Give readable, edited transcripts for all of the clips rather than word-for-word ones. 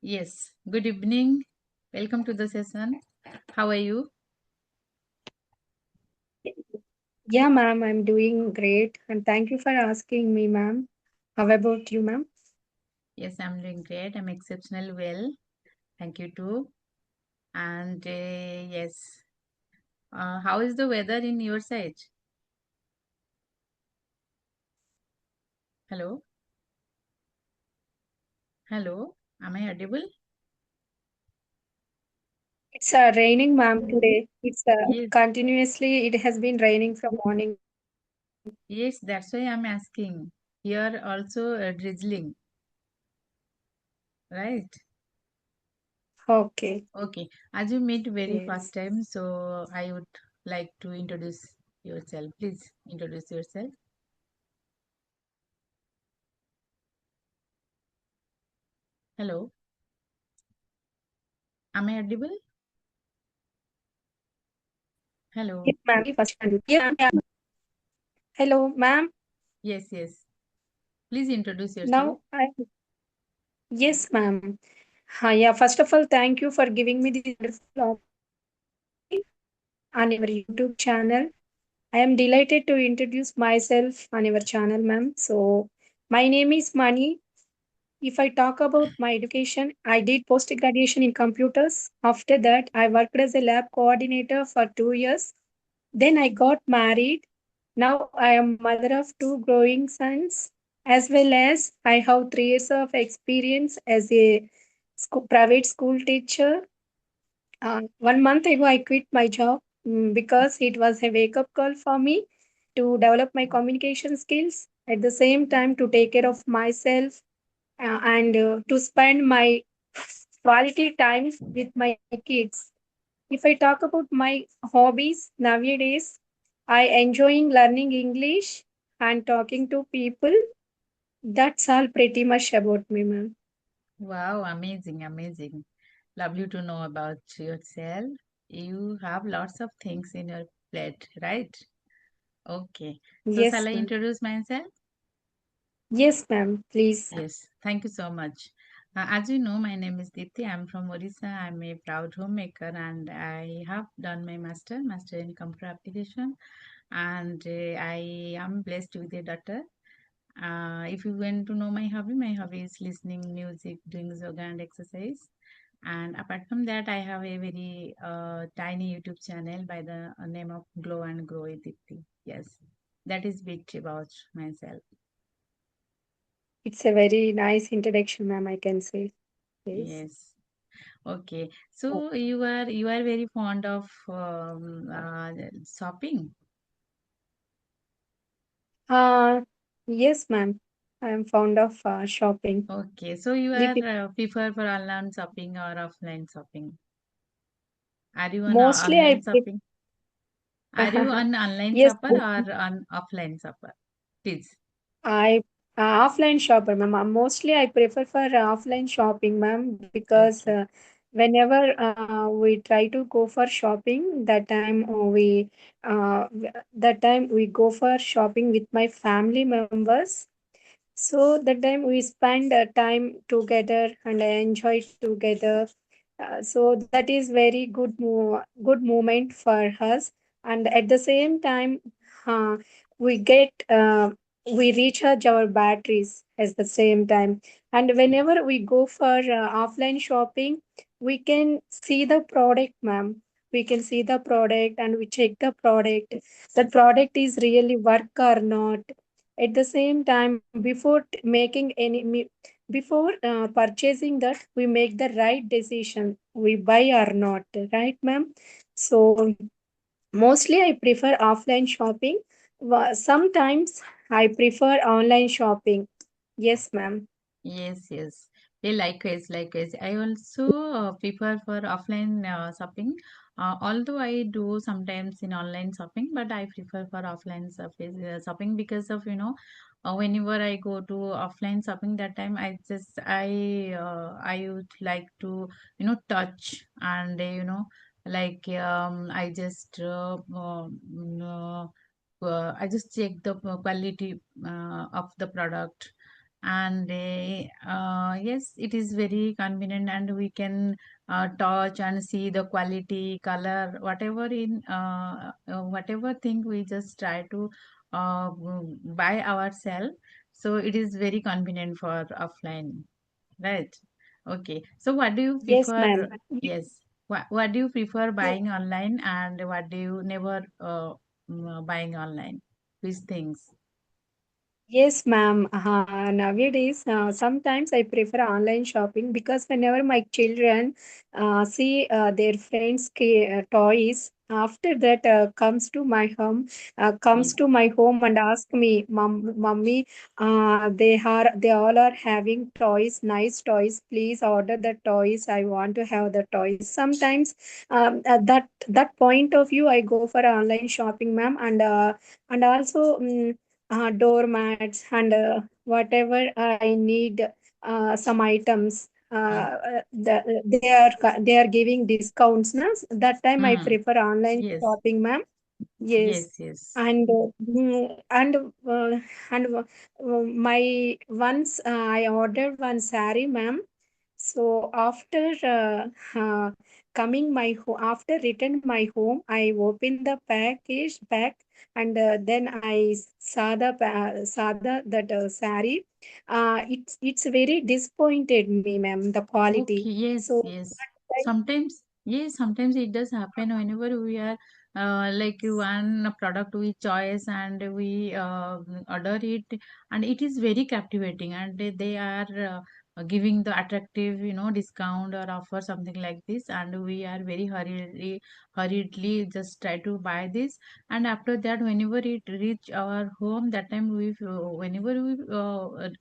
Yes, good evening. Welcome to the session. How are you? Yeah, ma'am, I'm doing great. And thank you for asking me, ma'am. How about you, ma'am? Yes, I'm doing great. I'm exceptional well. Thank you too. And yes, how is the weather in your side? Hello? Hello? Am I audible? It's raining, ma'am, today. It's Yes, continuously, it has been raining from morning. yes, that's why I'm asking. Here also drizzling, right? Okay. Okay. As you meet very first Yes. time, so I would like to introduce yourself. Please introduce yourself. Hello? Am I audible? Hello? Yes, ma'am. First, yeah, yeah. Hello, ma'am. Yes, yes. Please introduce yourself. Now, yes, ma'am. Yeah, first of all, thank you for giving me this wonderful opportunity on your YouTube channel. I am delighted to introduce myself on your channel, ma'am. So, my name is Mani. If I talk about my education, I did post graduation in computers. After that, I worked as a lab coordinator for 2 years. Then I got married. Now I am mother of two growing sons, as well as I have 3 years of experience as a private school teacher. 1 month ago, I quit my job because it was a wake up call for me to develop my communication skills. At the same time, to take care of myself and to spend my quality time with my kids. If I talk about my hobbies nowadays, I enjoying learning English and talking to people. That's all pretty much about me, ma'am. Wow, amazing, amazing. Lovely to know about yourself. You have lots of things in your plate, right? Okay. So shall Yes, I ma'am. introduce myself? Yes, ma'am. Please. Yes. Thank you so much. As you know, my name is Deepthi. I'm from Orissa. I'm a proud homemaker and I have done my master in computer application. And I am blessed with a daughter. If you want to know my hobby is listening music, doing yoga and exercise. And apart from that, I have a very tiny YouTube channel by the name of Glow and Grow with Deepthi. Yes, that is bit about myself. It's a very nice introduction, ma'am, I can say. Yes. Yes. Okay. So you are very fond of shopping. Uh, yes, ma'am. I am fond of shopping. Okay. So you We are pe- prefer for online shopping or offline shopping? Are you an Mostly online shopping? Are you prefer. an online Yes, shopper or an offline shopper? Please. I offline shopper, ma'am. Mostly I prefer for offline shopping, ma'am, because Okay. whenever we try to go for shopping, that time we go for shopping with my family members. So that time we spend time together and enjoy together. So that is very good moment for us. And at the same time, uh, we get we recharge our batteries at the same time. And whenever we go for offline shopping, we can see the product, ma'am. We can see the product and we check the product. The product is really work or not. At the same time, before purchasing that, we make the right decision. We buy or not, right, ma'am? So mostly I prefer offline shopping. Sometimes I prefer online shopping. Yes, ma'am. Yes, yes. Yeah, likewise, likewise. I also prefer for offline shopping. Although I do sometimes in online shopping, but I prefer for offline shopping because of, whenever I go to offline shopping, that time I would like to, touch and, like I just I just check the quality of the product and yes, it is very convenient, and we can touch and see the quality, color, whatever in whatever thing we just try to buy ourselves. So it is very convenient for offline, right? Okay, so what do you Yes, prefer? ma'am. Yes, what do you prefer buying online, and what do you never buying online? These things. Yes, ma'am. Nowadays, sometimes I prefer online shopping because whenever my children see their friends' toys, after that comes Yes. to my home and ask me, "Mummy, they all are having toys, nice toys. Please order the toys. I want to have the toys." Sometimes, at that point of view, I go for online shopping, ma'am, and also. Doormats and whatever I need, some items. They are giving discounts. Na? That time I Hmm. prefer online Yes. shopping, ma'am. Yes, Yes. Yes. and my once I ordered one saree, ma'am. So after return my home, I opened the package back, and then I saw that saree. It's very disappointed me, ma'am. The quality. Okay, yes, So yes. that time, Sometimes, yes, sometimes it does happen whenever we are like one product we choice and we order it, and it is very captivating, and they are giving the attractive, discount or offer something like this, and we are very hurriedly just try to buy this, and after that, whenever it reach our home, that time whenever we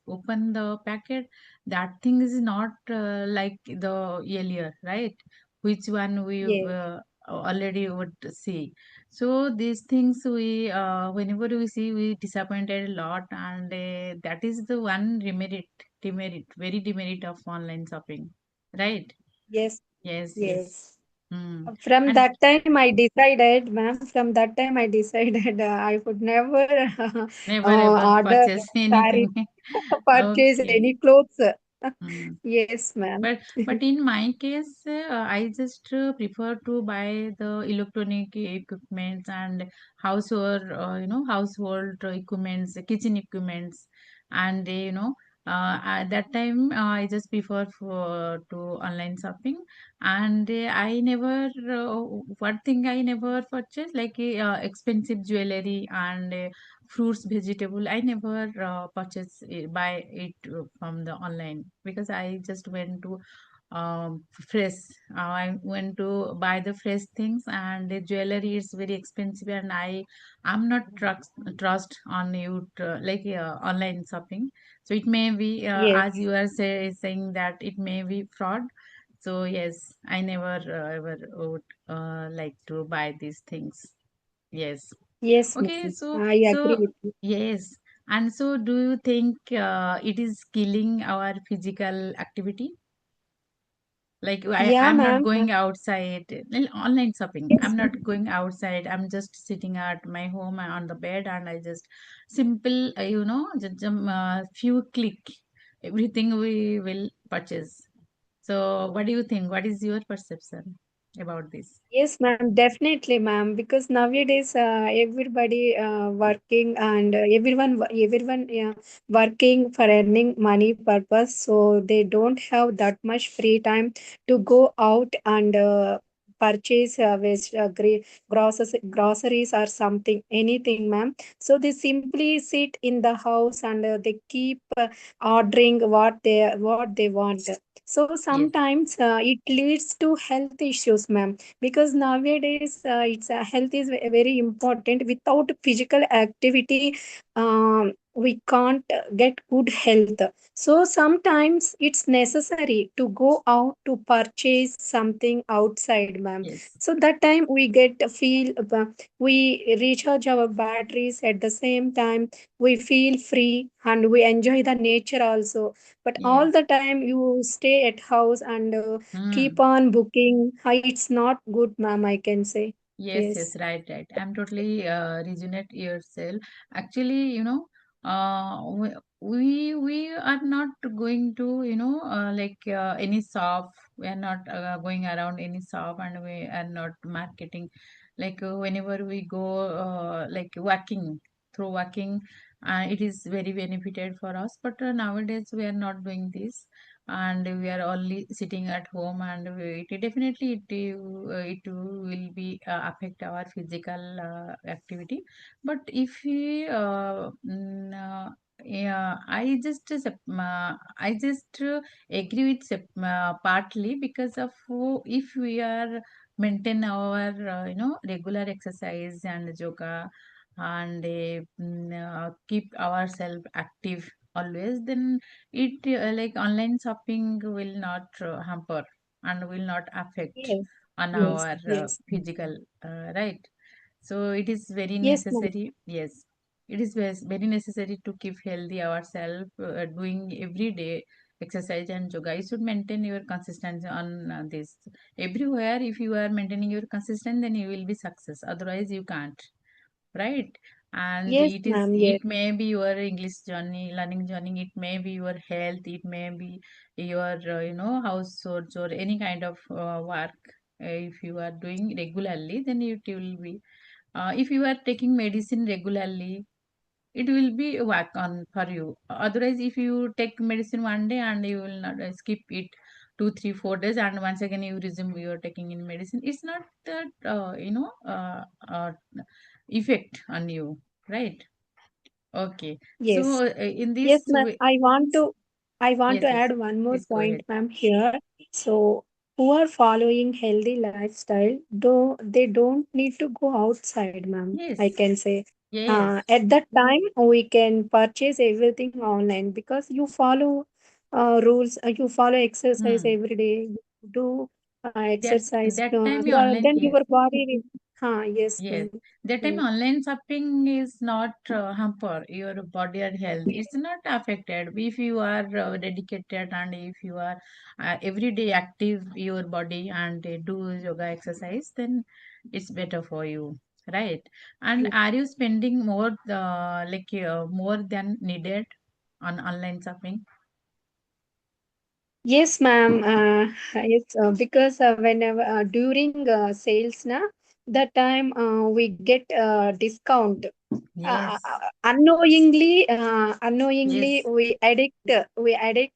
open the packet, that thing is not like the earlier, right? Which one we yes, already would see. So these things we whenever we see, we disappointed a lot, and that is the one demerit, very demerit of online shopping, right? yes, Yes, yes. yes. Hmm. From And that time, I decided, ma'am, from that time, I decided I would never never ever order purchase saree, anything. purchase Okay. any clothes. Hmm. Yes, ma'am. But in my case, I just prefer to buy the electronic equipments and household equipments, kitchen equipments, and at that time I just prefer for to online shopping, and I never one thing I never purchase, like expensive jewelry and fruits, vegetable. I never buy it from the online, because I just went to fresh. I went to buy the fresh things, and the jewelry is very expensive, and I'm not trust on you like online shopping. So it may be Yes, as you are saying that it may be fraud. So yes, I never ever would like to buy these things. Yes. yes, Okay, ma'am. so I agree with you. yes, and so do you think it is killing our physical activity? Like Yeah, I'm not ma'am. going outside, online shopping. Yes, I'm not going outside. I'm just sitting at my home on the bed, and I just simple, just few click, everything we will purchase. So what do you think? What is your perception about this? yes, ma'am, definitely, ma'am. Because nowadays, everybody working and everyone working for earning money purpose, so they don't have that much free time to go out and purchase groceries or something, anything, ma'am. So they simply sit in the house and they keep ordering what they want. So Yes, sometimes it leads to health issues, ma'am, because nowadays health is very important. Without physical activity, we can't get good health. So sometimes it's necessary to go out to purchase something outside, ma'am. yes, So that time we we recharge our batteries. At the same time, we feel free and we enjoy the nature also. But all yes. the time you stay at house and keep Hmm. on booking, it's not good, ma'am, I can say. Yes, yes, Yes. right, right. I'm totally resonate yourself. Actually, uh, we are not going to, any shop. We are not going around any shop, and we are not marketing. Whenever we go, walking, through walking, it is very benefited for us. But nowadays we are not doing this, and we are only sitting at home, and it definitely it will be affect our physical activity. But if we yeah, I just agree with partly, because of if we are maintain our regular exercise and yoga, and keep ourselves active always, then it like online shopping will not hamper and will not affect Yes, on yes, our yes, physical, right? So it is very yes, ma'am. necessary. Yes, it is very necessary to keep healthy ourselves, doing every day exercise and yoga. You should maintain your consistency on this. Everywhere, if you are maintaining your consistency, then you will be success. Otherwise, you can't, right? And Yes, ma'am. Yes, it may be your English journey, learning journey. It may be your health. It may be your house chores or any kind of work. If you are doing regularly, then it will be, if you are taking medicine regularly, it will be work on for you. Otherwise, if you take medicine one day and you will not skip it 2 3 4 days, and once again you resume your taking in medicine, it's not that effect on you, right? Okay. yes. So in Yes, this ma'am. way, I want to yes, yes, add one more please go point, ahead. ma'am, here. So, who are following healthy lifestyle, though they don't need to go outside, ma'am. I Yes, can say. yes. At that time, we can purchase everything online because you follow rules. You follow exercise Hmm. every day. You do that exercise. that time online, Then yes. your body. Yes, Yes, ma'am. that time Yes, online shopping is not hamper your body or health. It's not affected if you are dedicated, and if you are everyday active your body and do yoga exercise, then it's better for you, right? And yes. are you spending more more than needed on online shopping? Yes, ma'am. Yes, because whenever during sales, na that time we get discount. Yes, Unknowingly yes. we addict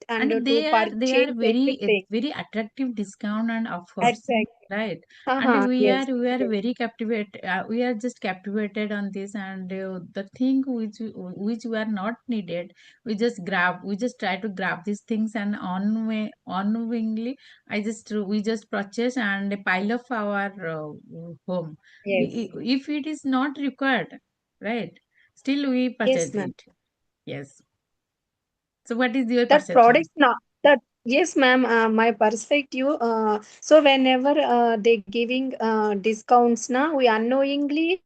and And to they purchase are everything. very attractive discount and offers, Exactly. right? And Yes, we are yes, very captivated, we are just captivated on this, and the thing which were not needed, we just try to grab these things, and unknowingly we just purchase and pile up our home. yes, If it is not required, right, still we yes, purchase ma'am. it. Yes. So what is your That perception? product now that yes, ma'am. My perspective. So whenever they giving discounts now, we unknowingly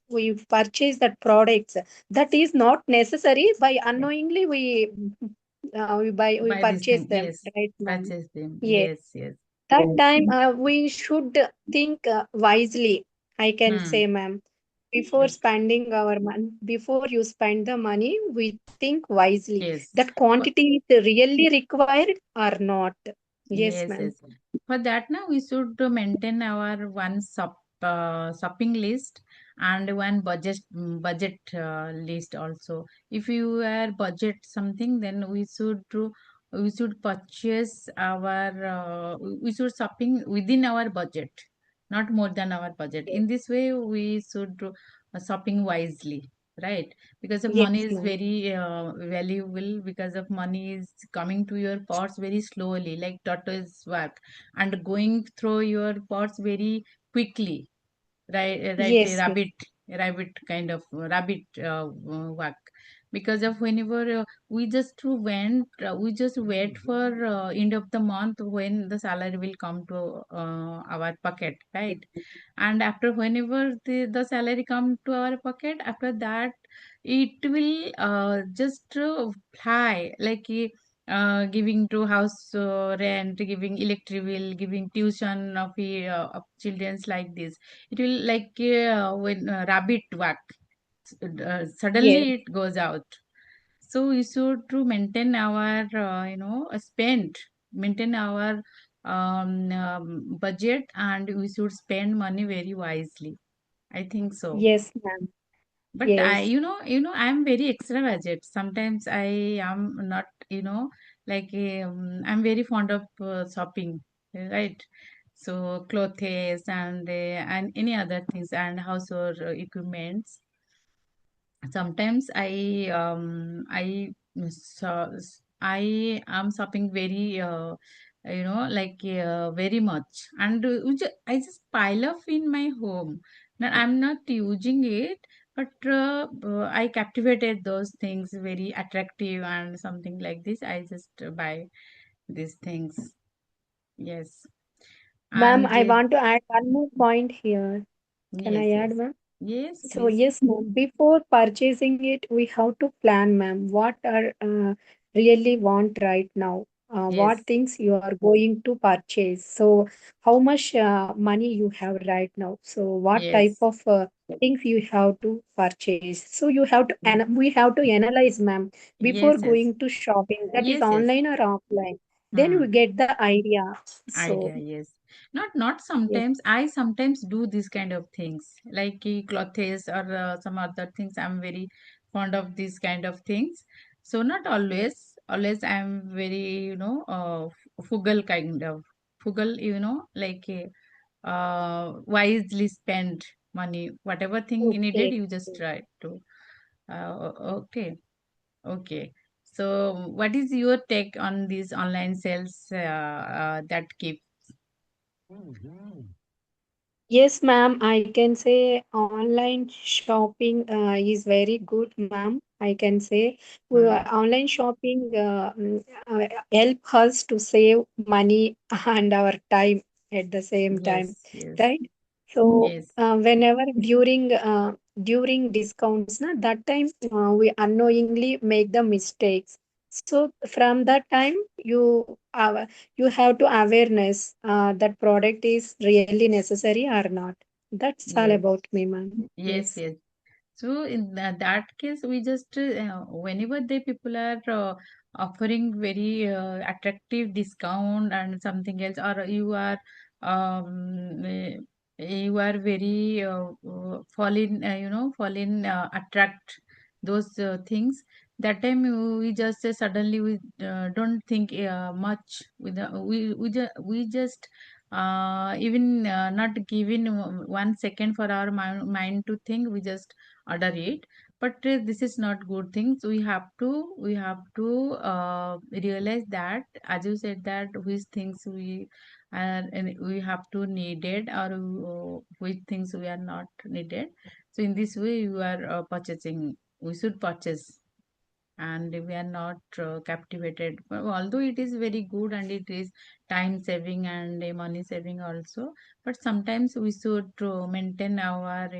we purchase that products that is not necessary. By Yes. unknowingly we Buy this purchase thing. them, Yes. right, ma'am? Purchase them. Yes. Yes. Yes. That time we should think wisely. I can Hmm. say, ma'am. Before Yes. spending our money, before you spend the money, we think wisely. Yes. That For, quantity is really required or not. Yes, yes. ma'am. Yes. For that now we should maintain our one shopping list, and one budget list also. If you are budget something, then we should purchase our we should shopping within our budget, not more than our budget. In this way we should shopping wisely, right? Because of Yes, money is ma'am. very valuable, because of money is coming to your purse very slowly, like tortoise walk, and going through your purse very quickly, right, a Yes, ma'am. rabbit kind of rabbit walk. Because of whenever we just wait for end of the month, when the salary will come to our pocket, right? And after whenever the salary come to our pocket, after that it will just fly, giving to house rent, giving electric bill, giving tuition of children's, like this. It will when rabbit walk, Yes, suddenly it goes out. So we should to maintain our, maintain our budget, and we should spend money very wisely. I think so. Yes, ma'am. But I, Yes. I'm very extravagant. Sometimes I am not, like I'm very fond of shopping, right? So clothes and any other things and household equipments. Sometimes I am shopping very very much, and I just pile up in my home. Now I'm not using it, but I captivated those things very attractive and something like this. I just buy these things. Yes, Ma'am, and I want to add one more point here. Can yes, I add, yes, ma'am? yes, So please. yes, ma'am. Before purchasing it, we have to plan, ma'am. What are really want right now? What Yes, things you are going to purchase? So how much money you have right now? So what type yes, of things you have to purchase? So you have to mm, and we have to analyze, ma'am, before yes, yes, going to shopping. That is yes, yes. online or offline. Then we Hmm. get the idea. So Idea, yes. Not yes, sometimes. I sometimes do these kind of things, like clothes or some other things. I'm very fond of these kind of things. So not always. Always I'm very, frugal kind of frugal. Like wisely spend money. Whatever thing you needed, okay. you just try to. Okay, okay. So, what is your take on these online sales that keep? Yes, ma'am. I can say online shopping is very good, ma'am. I can say Hmm. online shopping help us to save money and our time at the same time, Yes, yes, right? So yes, whenever during discounts, na, that time we unknowingly make the mistakes. So from that time you have to awareness that product is really necessary or not. That's all yes, about me, ma'am. yes, Yes. yes. So in that case, we just whenever the people are offering very attractive discount and something else, or you are very fall in attract those things. That time we just suddenly we don't think much. We just even not given 1 second for our mind to think. We just order it, but this is not good things. We have to realize that, as you said, that which things and we have to needed, or which things we are not needed. So in this way you are purchasing, we should purchase, and we are not captivated. Well, although it is very good and it is time saving and money saving also, but sometimes we should maintain our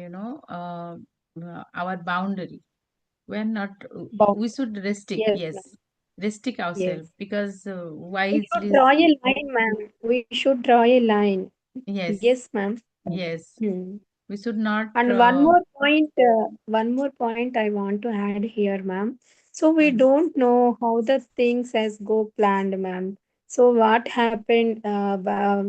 our boundary. We are not About we should restrict, yes, yes, ma'am. restrict ourselves, Yes. because We should wisely. draw a line, ma'am. We should draw a line. Yes, Yes, ma'am. yes, Hmm. we should not And one more point I want to add here, ma'am. So we mm, don't know how the things has go planned, ma'am. So what happened,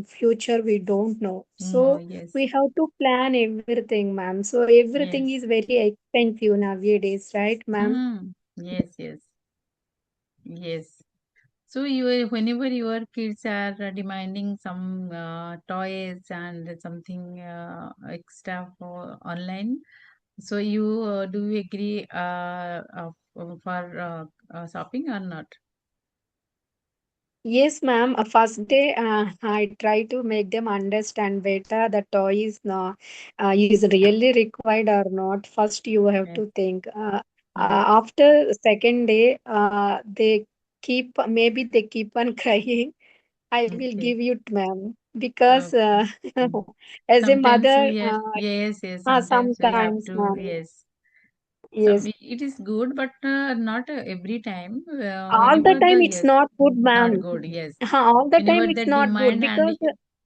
future we don't know. no, So yes, we have to plan everything, ma'am. So everything yes, is very expensive nowadays, right, ma'am? yes, yes, yes. So whenever your kids are demanding some toys and something extra for online, so you do you agree for shopping or not? Yes, ma'am. First day, I try to make them understand better the toy is really required or not. First, you have Yes, to think. yes. After second day, they keep on crying. I will Okay. give you, ma'am, because Okay. Mm. as a Sometimes mother, we have, yes, yes. Sometimes we have sometimes, to, ma'am. yes. Some Yes, it is good, but not every time. all the Whenever time the, it's yes, not good, not ma'am. good. Yes, All the time whenever the it's not good demand because and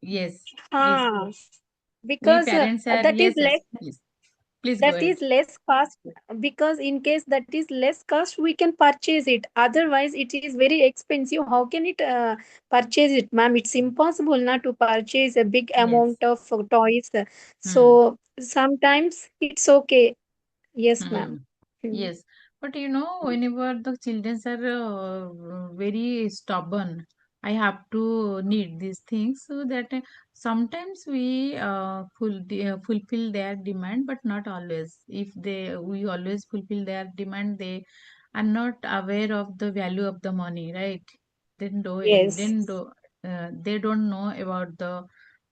yes, please. uh, We because parents are, that is yes, yes, less please. Please go That ahead. is less cost, because in case that is less cost we can purchase it, otherwise it is very expensive. How can it purchase it, ma'am? It's impossible not to purchase a big Yes. amount of toys. Hmm. So sometimes it's okay. Yes, Hmm. ma'am. Hmm. Yes, but whenever the children are very stubborn, I have to need these things so that sometimes we fulfill their demand, but not always. If we always fulfill their demand, they are not aware of the value of the money, right? Yes. They don't know about the,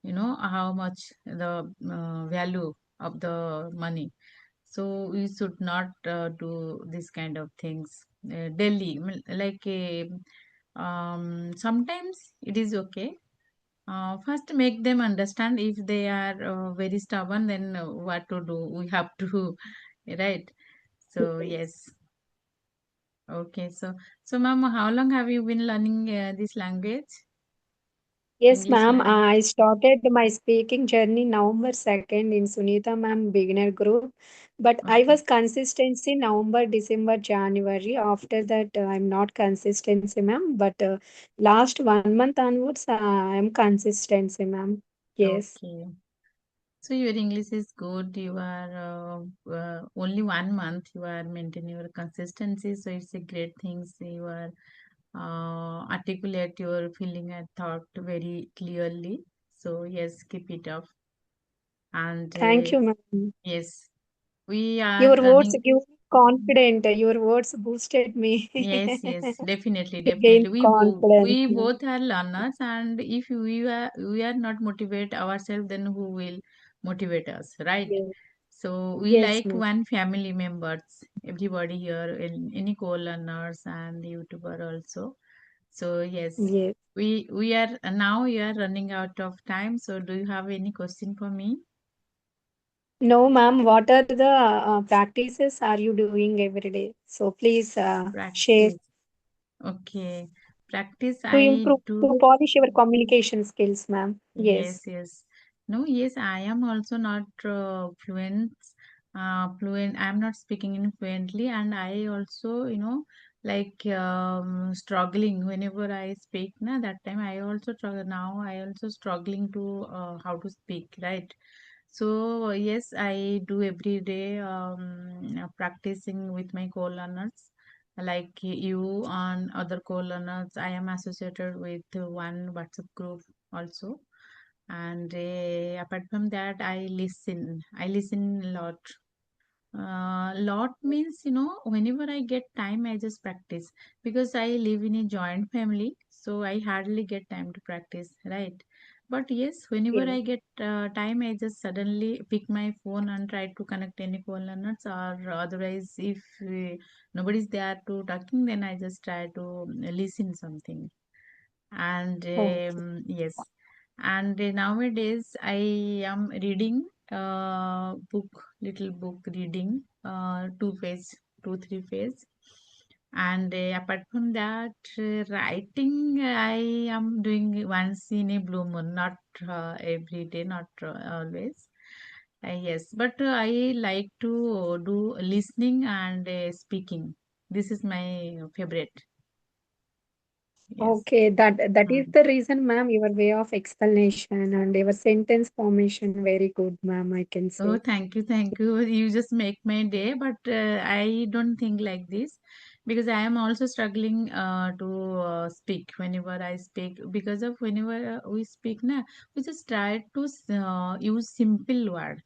how much the value of the money. So we should not do this kind of things daily. Like sometimes it is okay. First, make them understand. If they are very stubborn, then what to do? We have to, right? So yes, okay. So, ma'am, how long have you been learning this language, Yes, English ma'am. language? I started my speaking journey November 2nd in Sunita ma'am beginner group. But I Okay. was consistency November, December, January. After that, I'm not consistency, ma'am. But last 1 month onwards, I'm consistency, ma'am. Yes. Okay. So your English is good. You are only 1 month. You are maintaining your consistency. So it's a great thing. So you are articulate your feeling and thought very clearly. So yes, keep it up. And Thank you, ma'am. yes, we are Your words running. give me confident. Your words boosted me Yes, yes, definitely, to gain definitely. confidence, We ma'am. both are learners, and if we are not motivate ourselves, then who will motivate us, right? Yes, So we yes, like ma'am. one family members, everybody here, in any co-learners and YouTuber also. So yes, Yes. we are now we are running out of time. So do you have any question for me? No, ma'am. What are the practices are you doing every day? So please share Practice. Okay, practice to I improve, to do. polish your communication skills, ma'am. Yes, Yes, yes. No, yes, I am also not fluent. I'm not speaking in fluently, and I also, like struggling whenever I speak. Na, that time I also struggle. Now I also struggling to how to speak, right? So yes, I do every day practicing with my co-learners. Like you and other co-learners, I am associated with one WhatsApp group also, and apart from that I listen a lot means whenever I get time I just practice, because I live in a joint family, so I hardly get time to practice, right? But yes, whenever yes. I get time I just suddenly pick my phone and try to connect any call learners, or otherwise if nobody's there to talking, then I just try to listen something. And Okay. yes, and nowadays I am reading book, little book reading, 2 3 page. And apart from that, writing I am doing once in a blue moon, not every day, not always. Yes, but I like to do listening and speaking. This is my favorite. Yes. Okay, that is Mm. the reason, ma'am. Your way of explanation and your sentence formation very good, ma'am. I can Oh, say. thank you, thank you. You just make my day, but I don't think like this, because I am also struggling to speak whenever I speak, because of whenever we speak, na, we just try to use simple word.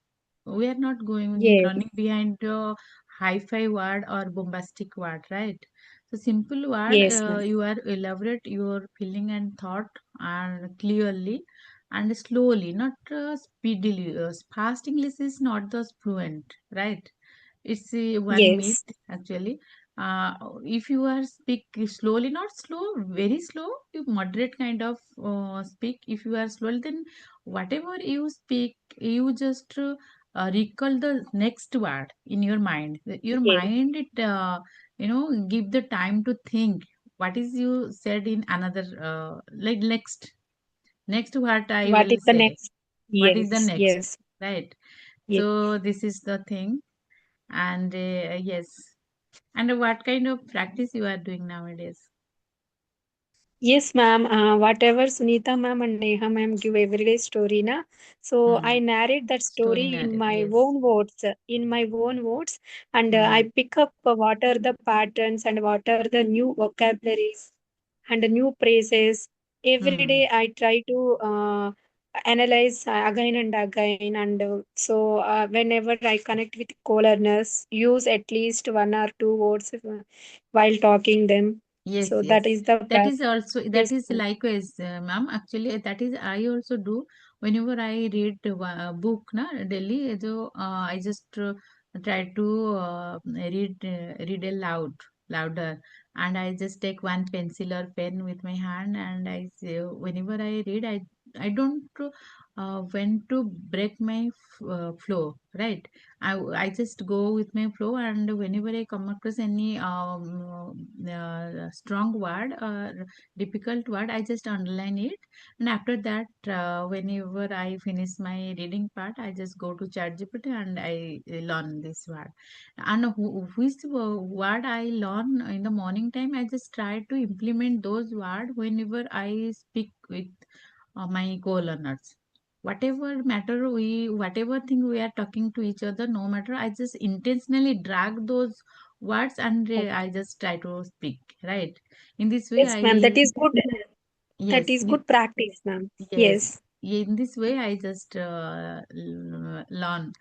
We are not going Yes, running behind a hi-fi word or bombastic word, right? So simple word, yes, ma'am. you are elaborate your feeling and thought and clearly and slowly, not speedily. Fast English is not the fluent, right? It's one myth Yes, actually. Uh, if you are speak slowly, not slow, very slow, you moderate kind of speak. If you are slow, then whatever you speak, you just recall the next word in your mind. Your yes. mind, it give the time to think what is you said in another, like next what I What will is the say, next? what is the Yes, next, yes, right? Yes. So this is the thing. And yes. And what kind of practice you are doing nowadays? Yes, ma'am. Whatever Sunita ma'am and Neha ma'am give everyday story, na. So I Hmm. narrate that Story story in narrative. my Yes. own words, and I Hmm. pick up what are the patterns and what are the new vocabularies and the new phrases. Every Hmm. day I try to analyze again and again, and whenever I connect with co-learners, use at least one or two words while talking them. Yes, So that yes. is the That is also, that yes, is ma'am. likewise, ma'am. Actually, that is I also do whenever I read a book, na daily. So I just try to read louder, and I just take one pencil or pen with my hand, and I say whenever I read, I don't when to break my flow, right? I just go with my flow, and whenever I come across any strong word or difficult word, I just underline it. And after that, whenever I finish my reading part, I just go to ChatGPT and I learn this word. And which word I learn in the morning time, I just try to implement those words whenever I speak with my co-learners. Whatever thing we are talking to each other, no matter, I just intentionally drag those words, and I just try to speak, right? In this way, Yes, ma'am. That is good. That yes, is good practice, ma'am. yes, Yes. in this way, I just learn.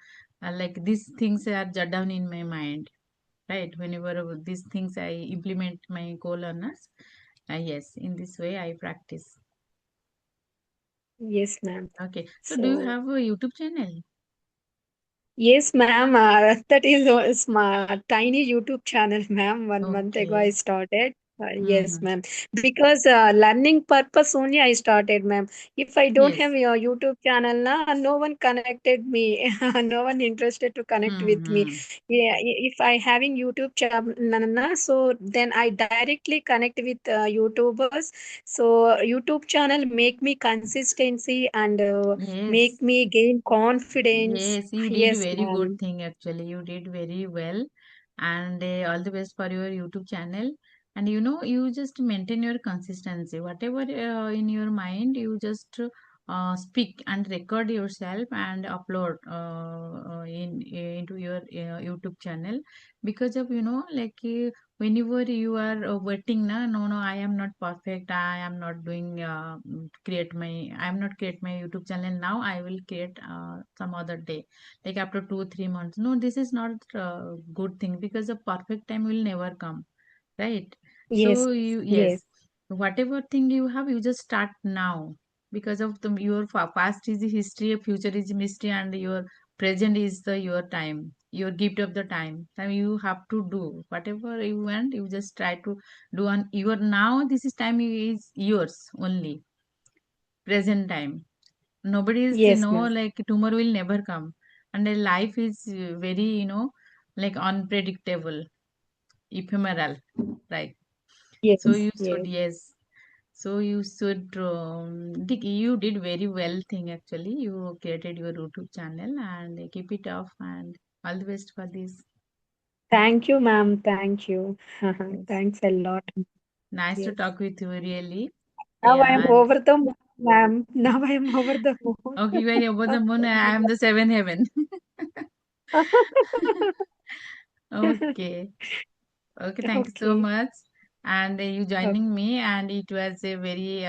Like these things are jot down in my mind, right? Whenever these things I implement my co-learners, yes, in this way I practice. Yes, ma'am. Okay, so do you So have a YouTube channel? yes, ma'am. That is my tiny YouTube channel, ma'am. 1 month ago, I Okay. started. Yes, Mm-hmm. ma'am. Because learning purpose only I started, ma'am. If I don't have Yes. your YouTube channel, no one connected me. No one interested to connect with me. Mm-hmm. Yeah, if I having YouTube channel, so then I directly connect with YouTubers. So YouTube channel make me consistency and make Yes. me gain confidence. Yes, you did Yes, very good ma'am. thing actually. You did very well. And all the best for your YouTube channel. And you just maintain your consistency. Whatever in your mind, you just speak and record yourself and upload into your YouTube channel. Because of like whenever you are waiting, na, no, no, I am not perfect. I am not doing I am not create my YouTube channel now. I will create some other day, like after 2 3 months. No, this is not a good thing, because the perfect time will never come, right? Yes, So yes, yes, whatever thing you have, you just start now, because of your past is the history, future is mystery, and your present is the your time, your gift of the time you have to do whatever you want. You just try to do on your now. This is time is yours only, present time. Nobody is yes, ma'am. like tomorrow will never come, and life is very like unpredictable, ephemeral, right? So Yes, you should, yes. yes, so you should you did very well thing actually. You created your YouTube channel, and keep it off, and all the best for this. Thank you, ma'am. Thank you. Yes, Thanks a lot. nice to Yes. talk with you, really. Now I am Yeah, and over the moon, ma'am. Now I am over the moon. okay, you are above the moon, I am the seven heaven. Okay. Okay, thank you so Okay. much. And you Okay. joining me, and it was a very,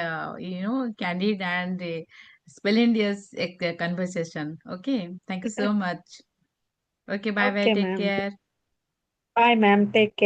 candid and splendid conversation. Okay, thank you so much. Okay, bye bye. Okay, Take ma'am. care. Bye, ma'am. Take care.